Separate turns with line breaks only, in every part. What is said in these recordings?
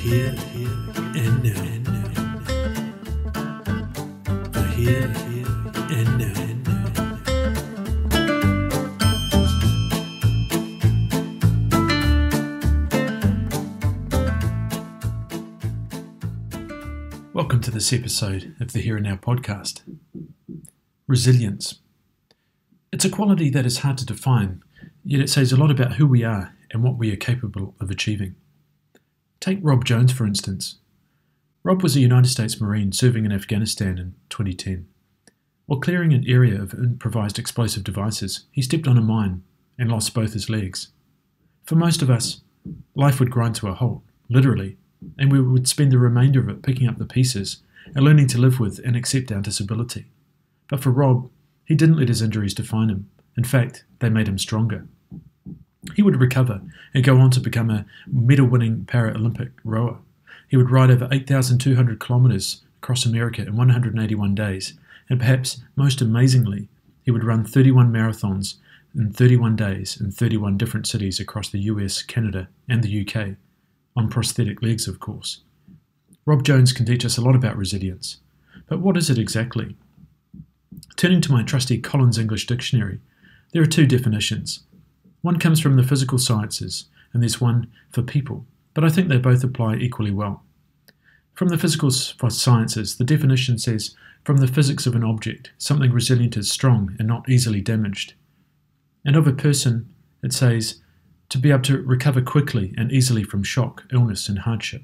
here and now. The here and now. Welcome to this episode of the Here and Now podcast. Resilience. It's a quality that is hard to define, yet it says a lot about who we are and what we are capable of achieving. Take Rob Jones, for instance. Rob was a United States Marine serving in Afghanistan in 2010. While clearing an area of improvised explosive devices, he stepped on a mine and lost both his legs. For most of us, life would grind to a halt, literally, and we would spend the remainder of it picking up the pieces and learning to live with and accept our disability. But for Rob, he didn't let his injuries define him. In fact, they made him stronger. He would recover and go on to become a medal-winning Paralympic rower. He would ride over 8,200 kilometres across America in 181 days, and perhaps most amazingly, he would run 31 marathons in 31 days in 31 different cities across the US, Canada, and the UK. On prosthetic legs, of course. Rob Jones can teach us a lot about resilience. But what is it exactly? Turning to my trusty Collins English Dictionary, there are two definitions. One comes from the physical sciences, and there's one for people, but I think they both apply equally well. From the physical sciences, the definition says, from the physics of an object, something resilient is strong and not easily damaged. And of a person, it says, to be able to recover quickly and easily from shock, illness and hardship.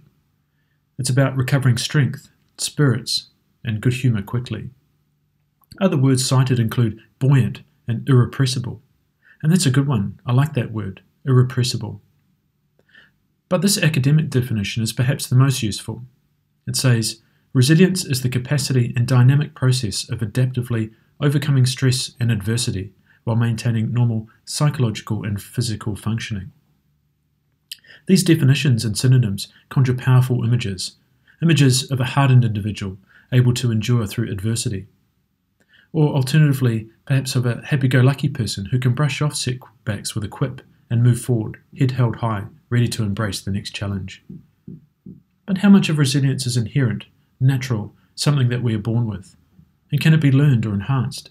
It's about recovering strength, spirits and good humour quickly. Other words cited include buoyant and irrepressible. And that's a good one. I like that word, irrepressible. But this academic definition is perhaps the most useful. It says, resilience is the capacity and dynamic process of adaptively overcoming stress and adversity while maintaining normal psychological and physical functioning. These definitions and synonyms conjure powerful images of a hardened individual able to endure through adversity. Or alternatively, perhaps of a happy-go-lucky person who can brush off setbacks with a quip and move forward, head held high, ready to embrace the next challenge. But how much of resilience is inherent, natural, something that we are born with? And can it be learned or enhanced?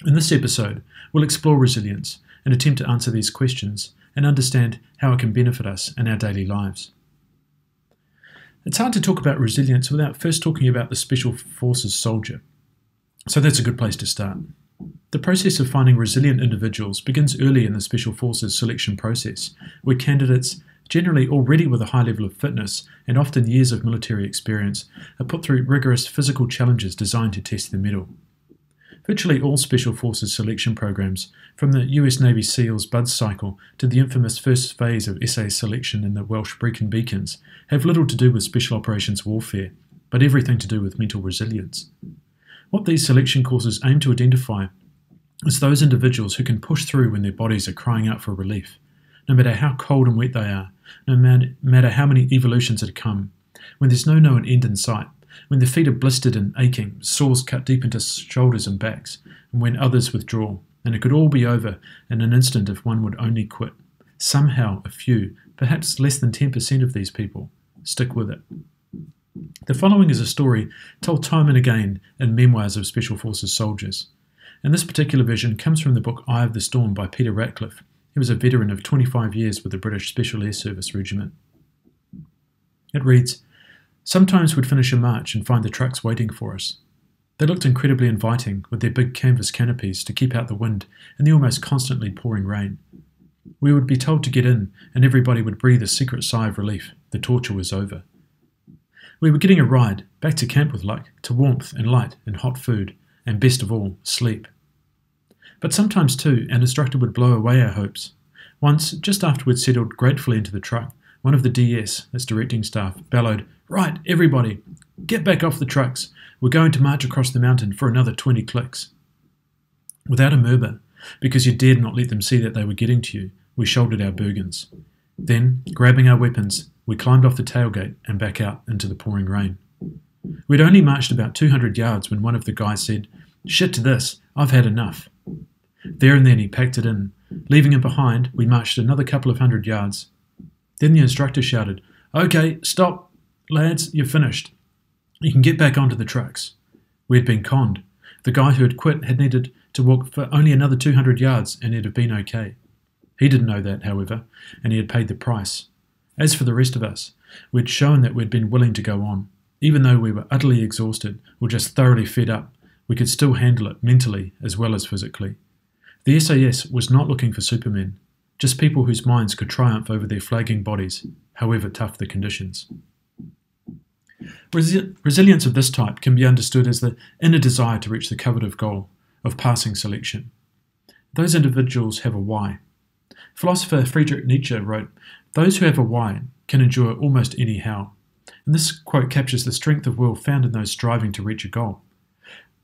In this episode, we'll explore resilience and attempt to answer these questions and understand how it can benefit us in our daily lives. It's hard to talk about resilience without first talking about the Special Forces soldier. So that's a good place to start. The process of finding resilient individuals begins early in the Special Forces selection process, where candidates, generally already with a high level of fitness and often years of military experience, are put through rigorous physical challenges designed to test their mettle. Virtually all Special Forces selection programs, from the US Navy SEALs Buds cycle to the infamous first phase of SA selection in the Welsh Brecon Beacons, have little to do with special operations warfare, but everything to do with mental resilience. What these selection courses aim to identify is those individuals who can push through when their bodies are crying out for relief, no matter how cold and wet they are, no matter how many evolutions had come, when there's no known end in sight, when the feet are blistered and aching, sores cut deep into shoulders and backs, and when others withdraw, and it could all be over in an instant if one would only quit. Somehow a few, perhaps less than 10% of these people, stick with it. The following is a story told time and again in memoirs of Special Forces soldiers, and this particular version comes from the book Eye of the Storm by Peter Ratcliffe. He was a veteran of 25 years with the British Special Air Service Regiment. It reads, sometimes we'd finish a march and find the trucks waiting for us. They looked incredibly inviting with their big canvas canopies to keep out the wind and the almost constantly pouring rain. We would be told to get in and everybody would breathe a secret sigh of relief. The torture was over. We were getting a ride, back to camp with luck, to warmth and light and hot food, and best of all, sleep. But sometimes too, an instructor would blow away our hopes. Once, just after we'd settled gratefully into the truck, one of the DS, that's directing staff, bellowed, right, everybody, get back off the trucks. We're going to march across the mountain for another 20 clicks. Without a murmur, because you dared not let them see that they were getting to you, we shouldered our burgans. Then, grabbing our weapons, we climbed off the tailgate and back out into the pouring rain. We'd only marched about 200 yards when one of the guys said, shit to this, I've had enough. There and then he packed it in. Leaving him behind, we marched another couple of 100 yards. Then the instructor shouted, "Okay, stop, lads, you're finished. You can get back onto the trucks." We had been conned. The guy who had quit had needed to walk for only another 200 yards and it'd have been okay. He didn't know that, however, and he had paid the price. As for the rest of us, we'd shown that we'd been willing to go on. Even though we were utterly exhausted or just thoroughly fed up, we could still handle it mentally as well as physically. The SAS was not looking for supermen, just people whose minds could triumph over their flagging bodies, however tough the conditions. Resilience of this type can be understood as the inner desire to reach the coveted goal of passing selection. Those individuals have a why. Philosopher Friedrich Nietzsche wrote, "Those who have a why can endure almost any how." And this quote captures the strength of will found in those striving to reach a goal.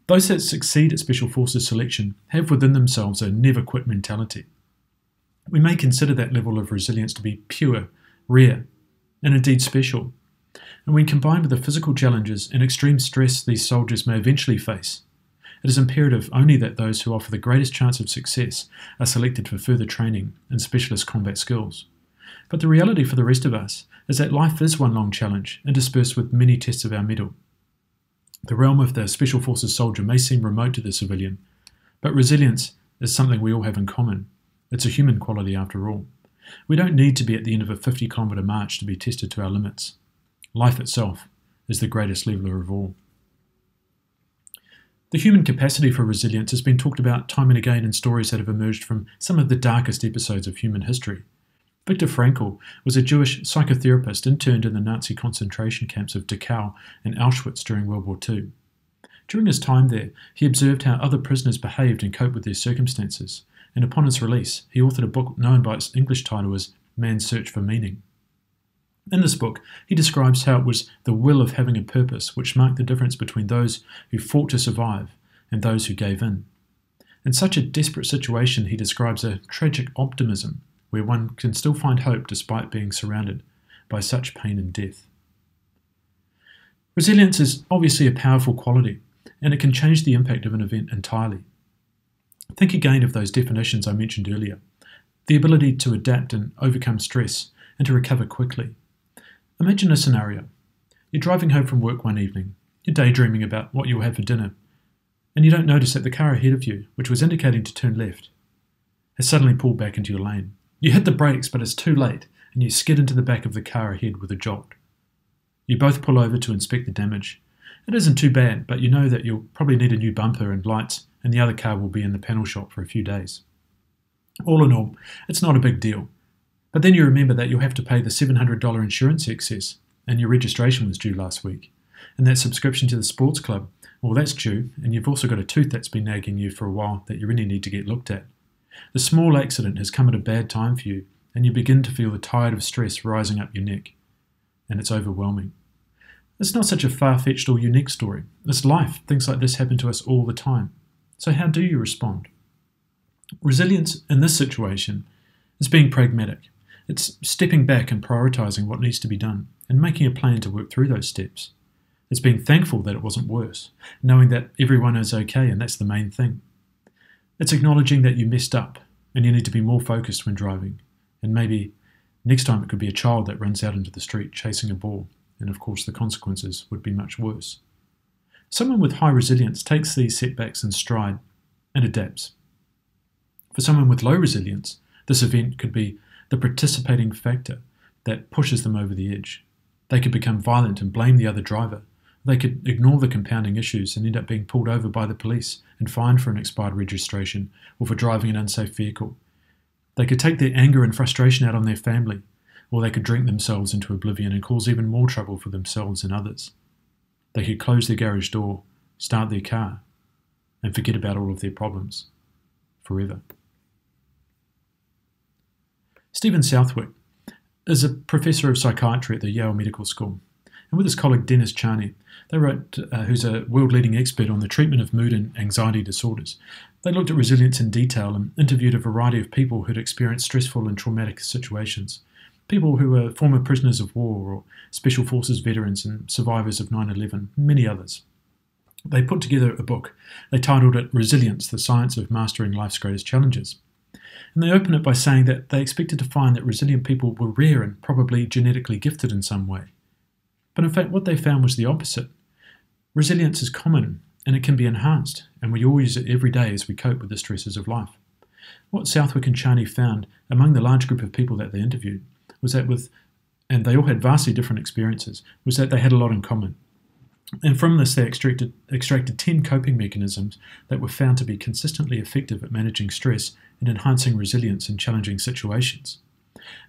Those that succeed at Special Forces selection have within themselves a never-quit mentality. We may consider that level of resilience to be pure, rare, and indeed special. And when combined with the physical challenges and extreme stress these soldiers may eventually face, it is imperative only that those who offer the greatest chance of success are selected for further training in specialist combat skills. But the reality for the rest of us is that life is one long challenge, interspersed with many tests of our mettle. The realm of the Special Forces soldier may seem remote to the civilian, but resilience is something we all have in common. It's a human quality after all. We don't need to be at the end of a 50-kilometre march to be tested to our limits. Life itself is the greatest leveller of all. The human capacity for resilience has been talked about time and again in stories that have emerged from some of the darkest episodes of human history. Viktor Frankl was a Jewish psychotherapist interned in the Nazi concentration camps of Dachau and Auschwitz during World War II. During his time there, he observed how other prisoners behaved and coped with their circumstances, and upon his release, he authored a book known by its English title as Man's Search for Meaning. In this book, he describes how it was the will of having a purpose which marked the difference between those who fought to survive and those who gave in. In such a desperate situation, he describes a tragic optimism where one can still find hope despite being surrounded by such pain and death. Resilience is obviously a powerful quality, and it can change the impact of an event entirely. Think again of those definitions I mentioned earlier: the ability to adapt and overcome stress and to recover quickly. Imagine a scenario. You're driving home from work one evening, you're daydreaming about what you'll have for dinner, and you don't notice that the car ahead of you, which was indicating to turn left, has suddenly pulled back into your lane. You hit the brakes, but it's too late, and you skid into the back of the car ahead with a jolt. You both pull over to inspect the damage. It isn't too bad, but you know that you'll probably need a new bumper and lights, and the other car will be in the panel shop for a few days. All in all, it's not a big deal. But then you remember that you'll have to pay the $700 insurance excess, and your registration was due last week. And that subscription to the sports club, well, that's due, and you've also got a tooth that's been nagging you for a while that you really need to get looked at. The small accident has come at a bad time for you, and you begin to feel the tide of stress rising up your neck. And it's overwhelming. It's not such a far-fetched or unique story. It's life. Things like this happen to us all the time. So how do you respond? Resilience in this situation is being pragmatic. It's stepping back and prioritising what needs to be done and making a plan to work through those steps. It's being thankful that it wasn't worse, knowing that everyone is okay and that's the main thing. It's acknowledging that you messed up and you need to be more focused when driving, and maybe next time it could be a child that runs out into the street chasing a ball, and of course the consequences would be much worse. Someone with high resilience takes these setbacks in stride and adapts. For someone with low resilience, this event could be the participating factor that pushes them over the edge. They could become violent and blame the other driver. They could ignore the compounding issues and end up being pulled over by the police and fined for an expired registration or for driving an unsafe vehicle. They could take their anger and frustration out on their family, or they could drink themselves into oblivion and cause even more trouble for themselves and others. They could close their garage door, start their car, and forget about all of their problems forever. Stephen Southwick is a professor of psychiatry at the Yale Medical School, and with his colleague Dennis Charney, they wrote, who's a world-leading expert on the treatment of mood and anxiety disorders. They looked at resilience in detail and interviewed a variety of people who'd experienced stressful and traumatic situations. People who were former prisoners of war or Special Forces veterans and survivors of 9/11, and many others. They put together a book. They titled it Resilience, the Science of Mastering Life's Greatest Challenges. And they open it by saying that they expected to find that resilient people were rare and probably genetically gifted in some way. But in fact, what they found was the opposite. Resilience is common and it can be enhanced, and we all use it every day as we cope with the stresses of life. What Southwick and Charney found among the large group of people that they interviewed was that and they all had vastly different experiences, was that they had a lot in common. And from this, they extracted 10 coping mechanisms that were found to be consistently effective at managing stress and enhancing resilience in challenging situations.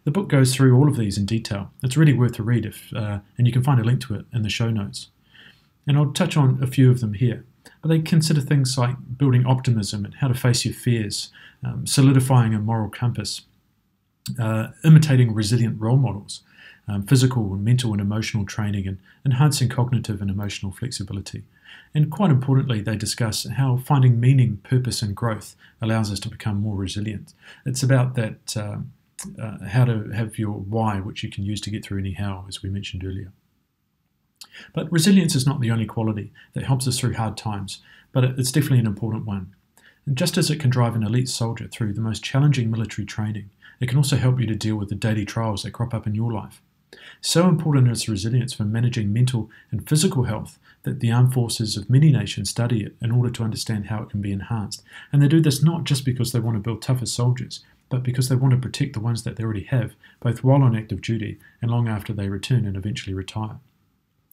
The book goes through all of these in detail. It's really worth a read, and you can find a link to it in the show notes. And I'll touch on a few of them here. But they consider things like building optimism and how to face your fears, solidifying a moral compass, imitating resilient role models, physical and mental and emotional training, and enhancing cognitive and emotional flexibility. And quite importantly, they discuss how finding meaning, purpose, and growth allows us to become more resilient. It's about that how to have your why, which you can use to get through any how, as we mentioned earlier. But resilience is not the only quality that helps us through hard times, but it's definitely an important one. And just as it can drive an elite soldier through the most challenging military training, it can also help you to deal with the daily trials that crop up in your life. So important is resilience for managing mental and physical health that the armed forces of many nations study it in order to understand how it can be enhanced. And they do this not just because they want to build tougher soldiers, but because they want to protect the ones that they already have, both while on active duty and long after they return and eventually retire.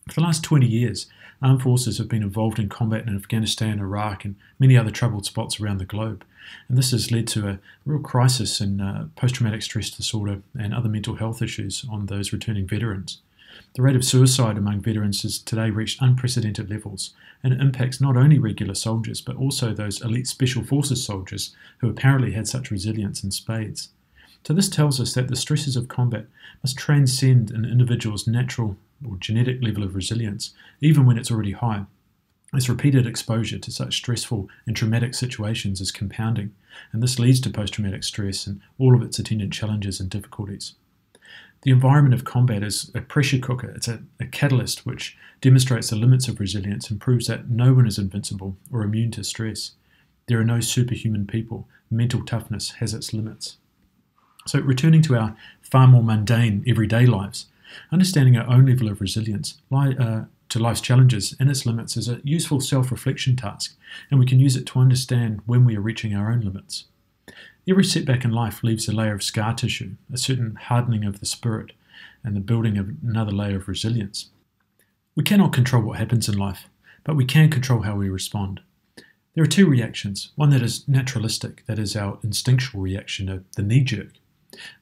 For the last 20 years, armed forces have been involved in combat in Afghanistan, Iraq, and many other troubled spots around the globe. And this has led to a real crisis in post-traumatic stress disorder and other mental health issues on those returning veterans. The rate of suicide among veterans has today reached unprecedented levels, and it impacts not only regular soldiers, but also those elite special forces soldiers who apparently had such resilience in spades. So this tells us that the stresses of combat must transcend an individual's natural or genetic level of resilience, even when it's already high, as repeated exposure to such stressful and traumatic situations is compounding, and this leads to post-traumatic stress and all of its attendant challenges and difficulties. The environment of combat is a pressure cooker. It's a catalyst which demonstrates the limits of resilience and proves that no one is invincible or immune to stress. There are no superhuman people. Mental toughness has its limits. So returning to our far more mundane everyday lives, understanding our own level of resilience to life's challenges and its limits is a useful self-reflection task, and we can use it to understand when we are reaching our own limits. Every setback in life leaves a layer of scar tissue, a certain hardening of the spirit, and the building of another layer of resilience. We cannot control what happens in life, but we can control how we respond. There are two reactions, one that is naturalistic, that is our instinctual reaction of the knee-jerk.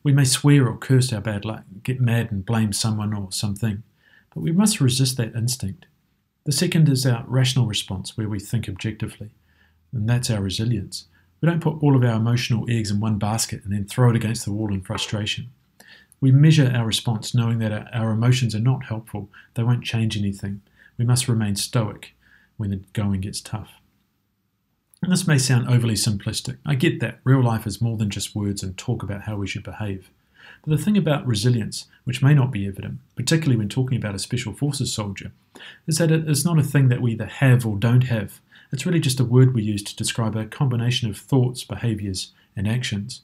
We may swear or curse our bad luck, get mad and blame someone or something, but we must resist that instinct. The second is our rational response, where we think objectively, and that's our resilience. We don't put all of our emotional eggs in one basket and then throw it against the wall in frustration. We measure our response knowing that our emotions are not helpful, they won't change anything. We must remain stoic when the going gets tough. And this may sound overly simplistic. I get that. Real life is more than just words and talk about how we should behave. But the thing about resilience, which may not be evident, particularly when talking about a special forces soldier, is that it is not a thing that we either have or don't have. It's really just a word we use to describe a combination of thoughts, behaviours, and actions.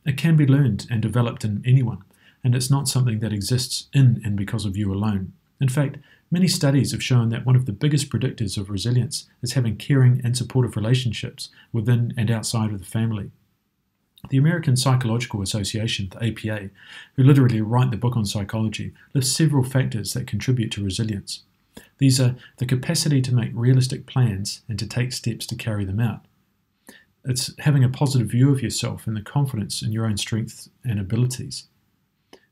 It can be learned and developed in anyone, and it's not something that exists in and because of you alone. In fact, many studies have shown that one of the biggest predictors of resilience is having caring and supportive relationships within and outside of the family. The American Psychological Association, the APA, who literally write the book on psychology, lists several factors that contribute to resilience. These are the capacity to make realistic plans and to take steps to carry them out. It's having a positive view of yourself and the confidence in your own strengths and abilities.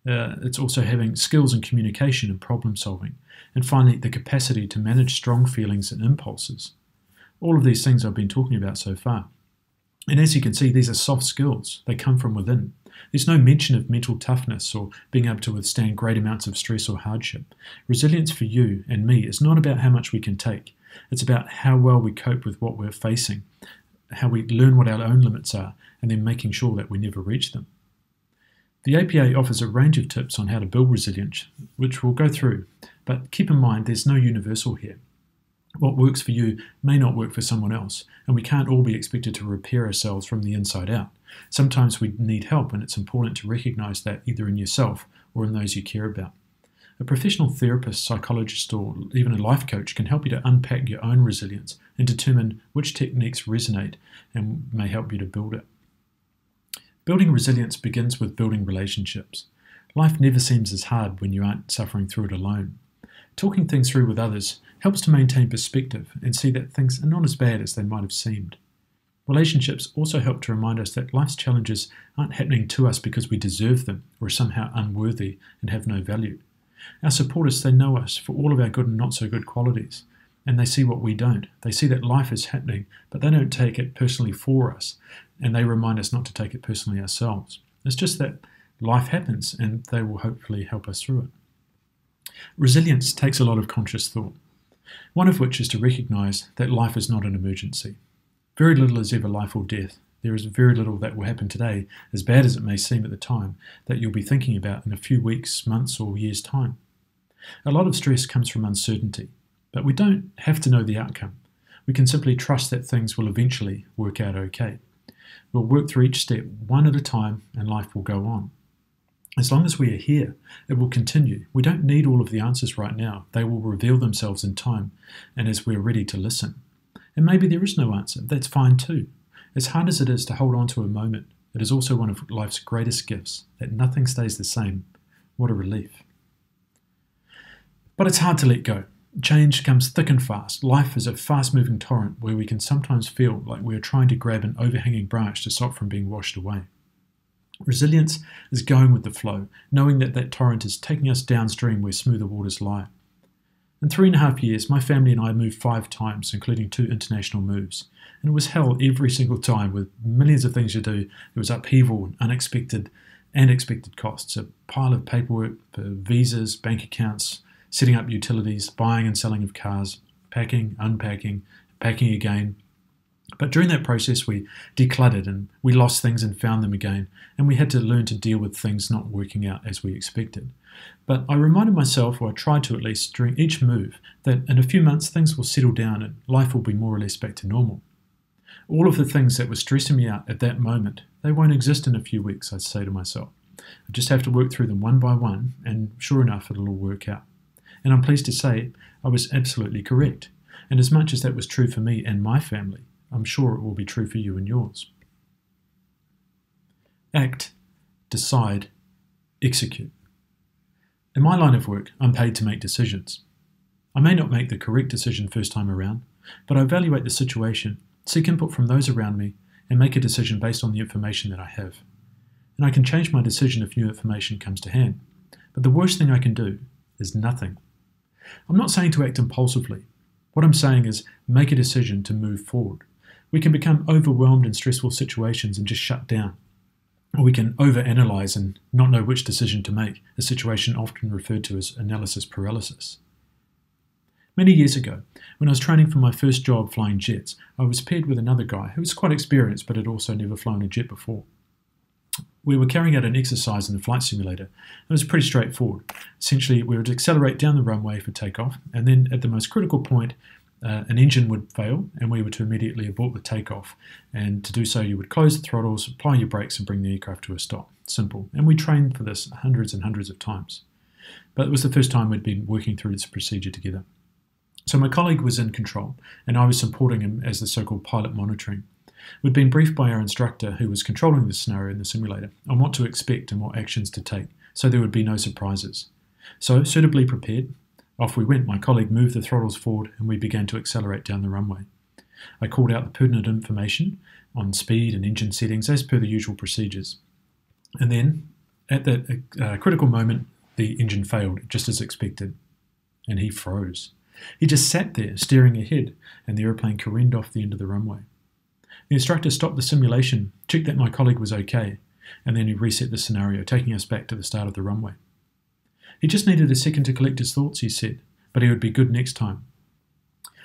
It's also having skills in communication and problem solving. And finally, the capacity to manage strong feelings and impulses. All of these things I've been talking about so far. And as you can see, these are soft skills. They come from within. There's no mention of mental toughness or being able to withstand great amounts of stress or hardship. Resilience for you and me is not about how much we can take. It's about how well we cope with what we're facing, how we learn what our own limits are, and then making sure that we never reach them. The APA offers a range of tips on how to build resilience, which we'll go through, but keep in mind there's no universal here. What works for you may not work for someone else, and we can't all be expected to repair ourselves from the inside out. Sometimes we need help, and it's important to recognize that either in yourself or in those you care about. A professional therapist, psychologist, or even a life coach can help you to unpack your own resilience and determine which techniques resonate and may help you to build it. Building resilience begins with building relationships. Life never seems as hard when you aren't suffering through it alone. Talking things through with others helps to maintain perspective and see that things are not as bad as they might have seemed. Relationships also help to remind us that life's challenges aren't happening to us because we deserve them or are somehow unworthy and have no value. Our supporters, they know us for all of our good and not so good qualities, and they see what we don't. They see that life is happening, but they don't take it personally for us, and they remind us not to take it personally ourselves. It's just that life happens, and they will hopefully help us through it. Resilience takes a lot of conscious thought, one of which is to recognise that life is not an emergency. Very little is ever life or death. There is very little that will happen today, as bad as it may seem at the time, that you'll be thinking about in a few weeks, months, or years' time. A lot of stress comes from uncertainty, but we don't have to know the outcome. We can simply trust that things will eventually work out okay. We'll work through each step one at a time, and life will go on. As long as we are here, it will continue. We don't need all of the answers right now. They will reveal themselves in time, and as we're ready to listen. And maybe there is no answer. That's fine too. As hard as it is to hold on to a moment, it is also one of life's greatest gifts, that nothing stays the same. What a relief. But it's hard to let go. Change comes thick and fast. Life is a fast-moving torrent where we can sometimes feel like we are trying to grab an overhanging branch to stop from being washed away. Resilience is going with the flow, knowing that that torrent is taking us downstream where smoother waters lie. In 3.5 years, my family and I moved 5 times, including 2 international moves. And it was hell every single time, with millions of things to do. There was upheaval and unexpected and expected costs, a pile of paperwork for visas, bank accounts, setting up utilities, buying and selling of cars, packing, unpacking, packing again. But during that process, we decluttered and we lost things and found them again, and we had to learn to deal with things not working out as we expected. But I reminded myself, or I tried to at least, during each move, that in a few months things will settle down and life will be more or less back to normal. All of the things that were stressing me out at that moment, they won't exist in a few weeks, I'd say to myself. I just have to work through them one by one, and sure enough, it'll all work out. And I'm pleased to say I was absolutely correct. And as much as that was true for me and my family, I'm sure it will be true for you and yours. Act, decide, execute. In my line of work, I'm paid to make decisions. I may not make the correct decision first time around, but I evaluate the situation, seek input from those around me, and make a decision based on the information that I have. And I can change my decision if new information comes to hand. But the worst thing I can do is nothing. I'm not saying to act impulsively. What I'm saying is make a decision to move forward. We can become overwhelmed in stressful situations and just shut down. Or we can overanalyze and not know which decision to make, a situation often referred to as analysis paralysis. Many years ago, when I was training for my first job flying jets, I was paired with another guy who was quite experienced but had also never flown a jet before. We were carrying out an exercise in the flight simulator. It was pretty straightforward. Essentially, we would accelerate down the runway for takeoff, and then at the most critical point, an engine would fail, and we were to immediately abort the takeoff. And to do so, you would close the throttles, apply your brakes, and bring the aircraft to a stop. Simple. And we trained for this hundreds and hundreds of times. But it was the first time we'd been working through this procedure together. So my colleague was in control, and I was supporting him as the so-called pilot monitoring. We'd been briefed by our instructor, who was controlling the scenario in the simulator, on what to expect and what actions to take, so there would be no surprises. So, suitably prepared, off we went. My colleague moved the throttles forward, and we began to accelerate down the runway. I called out the pertinent information on speed and engine settings as per the usual procedures. And then, at that critical moment, the engine failed, just as expected, and he froze. He just sat there, staring ahead, and the aeroplane careened off the end of the runway. The instructor stopped the simulation, checked that my colleague was okay, and then he reset the scenario, taking us back to the start of the runway. He just needed a second to collect his thoughts, he said, but he would be good next time.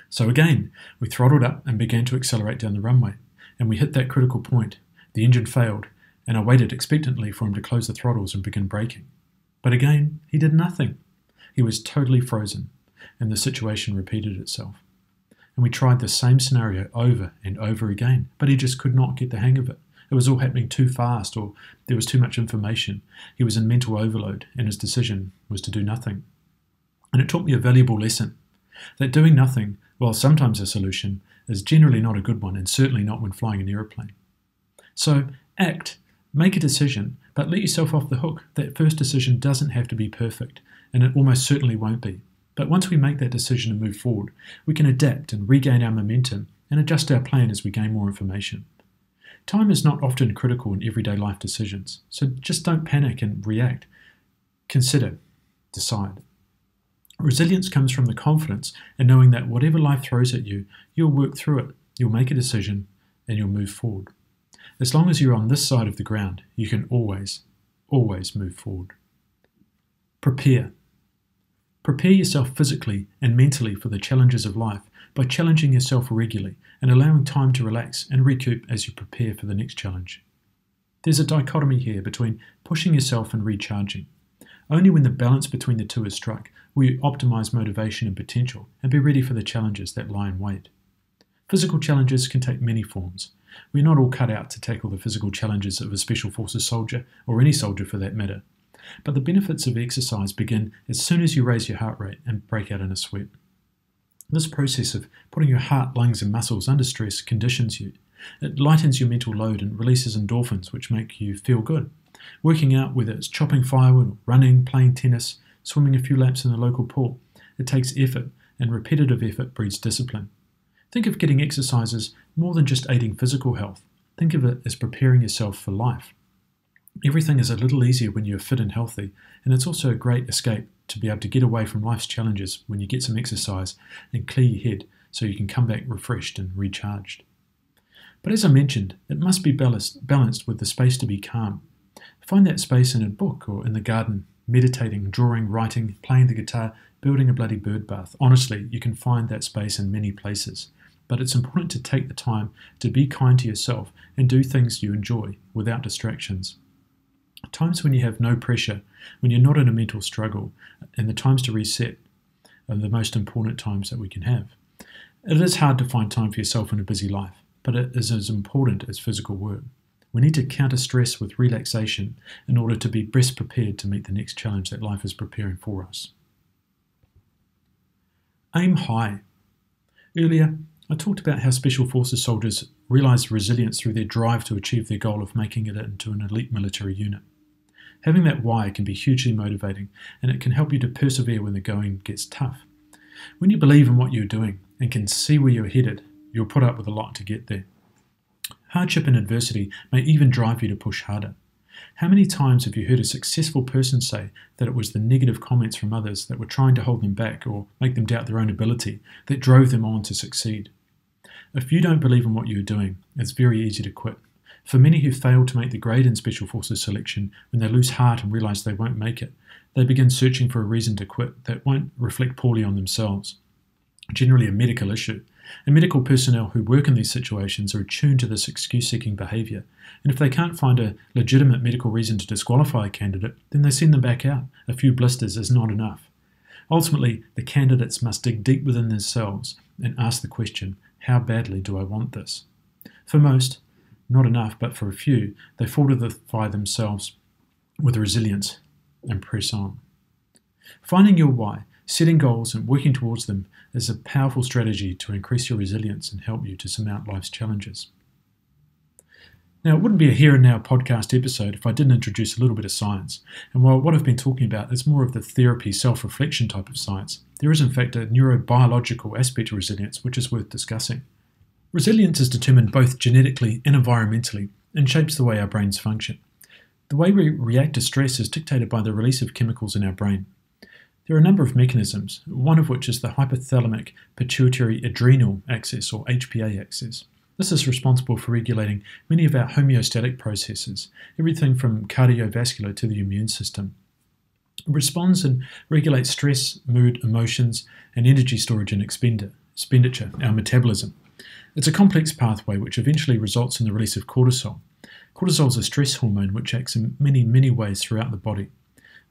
So again, we throttled up and began to accelerate down the runway, and we hit that critical point. The engine failed, and I waited expectantly for him to close the throttles and begin braking. But again, he did nothing. He was totally frozen, and the situation repeated itself. and we tried the same scenario over and over again, but he just could not get the hang of it. It was all happening too fast, or there was too much information. He was in mental overload, and his decision was to do nothing. And it taught me a valuable lesson, that doing nothing, while sometimes a solution, is generally not a good one, and certainly not when flying an aeroplane. So act, make a decision, but let yourself off the hook. That first decision doesn't have to be perfect, and it almost certainly won't be. But once we make that decision and move forward, we can adapt and regain our momentum and adjust our plan as we gain more information. Time is not often critical in everyday life decisions, so just don't panic and react. Consider, decide. Resilience comes from the confidence in knowing that whatever life throws at you, you'll work through it, you'll make a decision, and you'll move forward. As long as you're on this side of the ground, you can always move forward. Prepare. Prepare yourself physically and mentally for the challenges of life by challenging yourself regularly and allowing time to relax and recoup as you prepare for the next challenge. There's a dichotomy here between pushing yourself and recharging. Only when the balance between the two is struck will you optimize motivation and potential and be ready for the challenges that lie in wait. Physical challenges can take many forms. We're not all cut out to tackle the physical challenges of a Special Forces soldier, or any soldier for that matter. But the benefits of exercise begin as soon as you raise your heart rate and break out in a sweat. This process of putting your heart, lungs and muscles under stress conditions you. It lightens your mental load and releases endorphins, which make you feel good. Working out, whether it's chopping firewood, running, playing tennis, swimming a few laps in the local pool, it takes effort, and repetitive effort breeds discipline. Think of getting exercise as more than just aiding physical health. Think of it as preparing yourself for life. Everything is a little easier when you're fit and healthy, and it's also a great escape to be able to get away from life's challenges when you get some exercise and clear your head so you can come back refreshed and recharged. But as I mentioned, it must be balanced with the space to be calm. Find that space in a book or in the garden, meditating, drawing, writing, playing the guitar, building a bloody bird bath. Honestly, you can find that space in many places. But it's important to take the time to be kind to yourself and do things you enjoy without distractions. Times when you have no pressure, when you're not in a mental struggle, and the times to reset are the most important times that we can have. It is hard to find time for yourself in a busy life, but it is as important as physical work. We need to counter stress with relaxation in order to be best prepared to meet the next challenge that life is preparing for us. Aim high. Earlier, I talked about how Special Forces soldiers realise resilience through their drive to achieve their goal of making it into an elite military unit. Having that why can be hugely motivating, and it can help you to persevere when the going gets tough. When you believe in what you're doing and can see where you're headed, you'll put up with a lot to get there. Hardship and adversity may even drive you to push harder. How many times have you heard a successful person say that it was the negative comments from others that were trying to hold them back or make them doubt their own ability that drove them on to succeed? If you don't believe in what you're doing, it's very easy to quit. For many who fail to make the grade in Special Forces selection, when they lose heart and realise they won't make it, they begin searching for a reason to quit that won't reflect poorly on themselves. Generally a medical issue. And medical personnel who work in these situations are attuned to this excuse-seeking behaviour, and if they can't find a legitimate medical reason to disqualify a candidate, then they send them back out. A few blisters is not enough. Ultimately, the candidates must dig deep within themselves and ask the question, how badly do I want this? For most, not enough, but for a few, they fortify themselves with resilience and press on. Finding your why, setting goals and working towards them is a powerful strategy to increase your resilience and help you to surmount life's challenges. Now, it wouldn't be a Here and Now podcast episode if I didn't introduce a little bit of science. And while what I've been talking about is more of the therapy, self-reflection type of science, there is in fact a neurobiological aspect to resilience which is worth discussing. Resilience is determined both genetically and environmentally and shapes the way our brains function. The way we react to stress is dictated by the release of chemicals in our brain. There are a number of mechanisms, one of which is the hypothalamic pituitary adrenal axis, or HPA axis. This is responsible for regulating many of our homeostatic processes, everything from cardiovascular to the immune system. It responds and regulates stress, mood, emotions, and energy storage and expenditure, our metabolism. It's a complex pathway which eventually results in the release of cortisol. Cortisol is a stress hormone which acts in many ways throughout the body.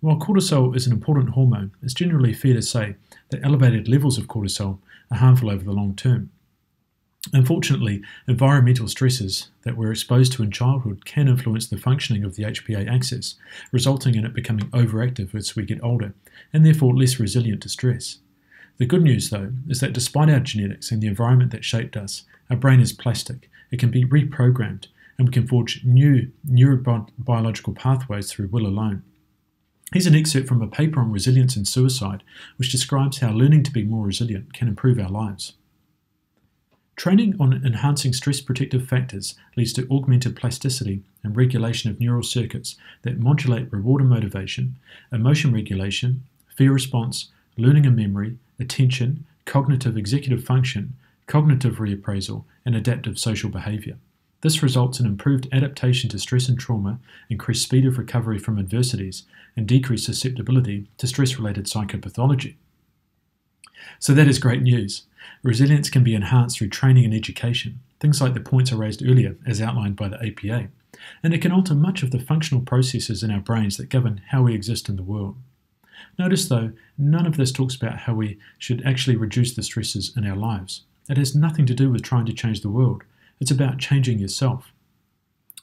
While cortisol is an important hormone, it's generally fair to say that elevated levels of cortisol are harmful over the long term. Unfortunately, environmental stresses that we're exposed to in childhood can influence the functioning of the HPA axis, resulting in it becoming overactive as we get older, and therefore less resilient to stress. The good news, though, is that despite our genetics and the environment that shaped us, our brain is plastic. It can be reprogrammed, and we can forge new neurobiological pathways through will alone. Here's an excerpt from a paper on resilience and suicide, which describes how learning to be more resilient can improve our lives. Training on enhancing stress protective factors leads to augmented plasticity and regulation of neural circuits that modulate reward and motivation, emotion regulation, fear response, learning and memory, attention, cognitive executive function, cognitive reappraisal, and adaptive social behavior. This results in improved adaptation to stress and trauma, increased speed of recovery from adversities, and decreased susceptibility to stress-related psychopathology. So that is great news. Resilience can be enhanced through training and education, things like the points I raised earlier as outlined by the APA, and it can alter much of the functional processes in our brains that govern how we exist in the world. Notice though, none of this talks about how we should actually reduce the stresses in our lives. It has nothing to do with trying to change the world. It's about changing yourself.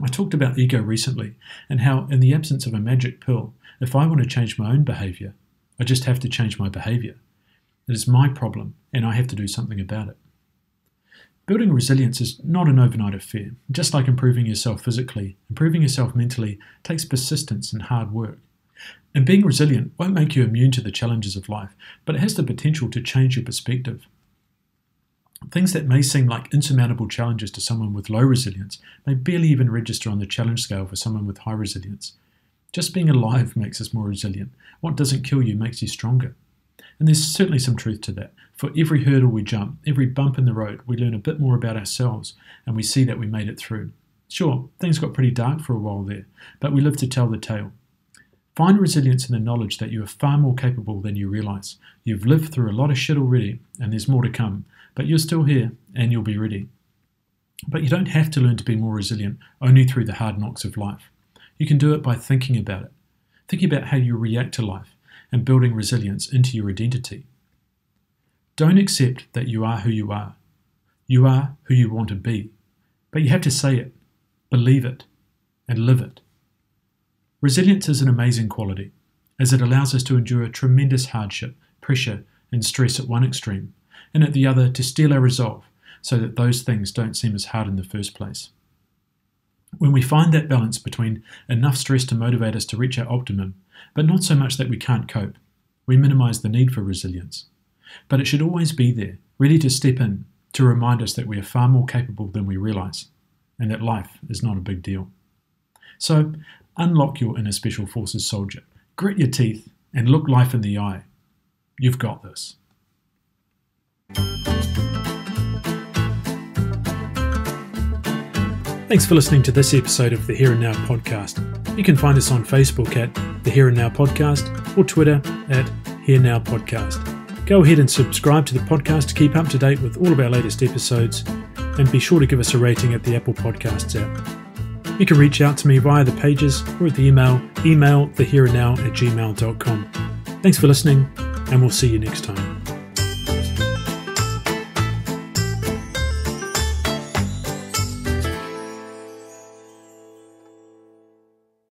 I talked about ego recently and how in the absence of a magic pill, if I want to change my own behavior, I just have to change my behavior. It is my problem, and I have to do something about it. Building resilience is not an overnight affair. Just like improving yourself physically, improving yourself mentally takes persistence and hard work. And being resilient won't make you immune to the challenges of life, but it has the potential to change your perspective. Things that may seem like insurmountable challenges to someone with low resilience may barely even register on the challenge scale for someone with high resilience. Just being alive makes us more resilient. What doesn't kill you makes you stronger. And there's certainly some truth to that. For every hurdle we jump, every bump in the road, we learn a bit more about ourselves and we see that we made it through. Sure, things got pretty dark for a while there, but we live to tell the tale. Find resilience in the knowledge that you are far more capable than you realise. You've lived through a lot of shit already and there's more to come, but you're still here and you'll be ready. But you don't have to learn to be more resilient only through the hard knocks of life. You can do it by thinking about it. Thinking about how you react to life and building resilience into your identity. Don't accept that you are who you are. You are who you want to be. But you have to say it, believe it, and live it. Resilience is an amazing quality, as it allows us to endure tremendous hardship, pressure, and stress at one extreme, and at the other to steel our resolve so that those things don't seem as hard in the first place. When we find that balance between enough stress to motivate us to reach our optimum, but not so much that we can't cope, we minimise the need for resilience. But it should always be there, ready to step in to remind us that we are far more capable than we realise, and that life is not a big deal. So, unlock your inner Special Forces soldier, grit your teeth, and look life in the eye. You've got this. Thanks for listening to this episode of the Here and Now podcast. You can find us on Facebook at the Here and Now podcast or Twitter at Here Now Podcast. Go ahead and subscribe to the podcast to keep up to date with all of our latest episodes, and be sure to give us a rating at the Apple Podcasts app. You can reach out to me via the pages or at the email thehereandnow@gmail.com. Thanks for listening, and we'll see you next time.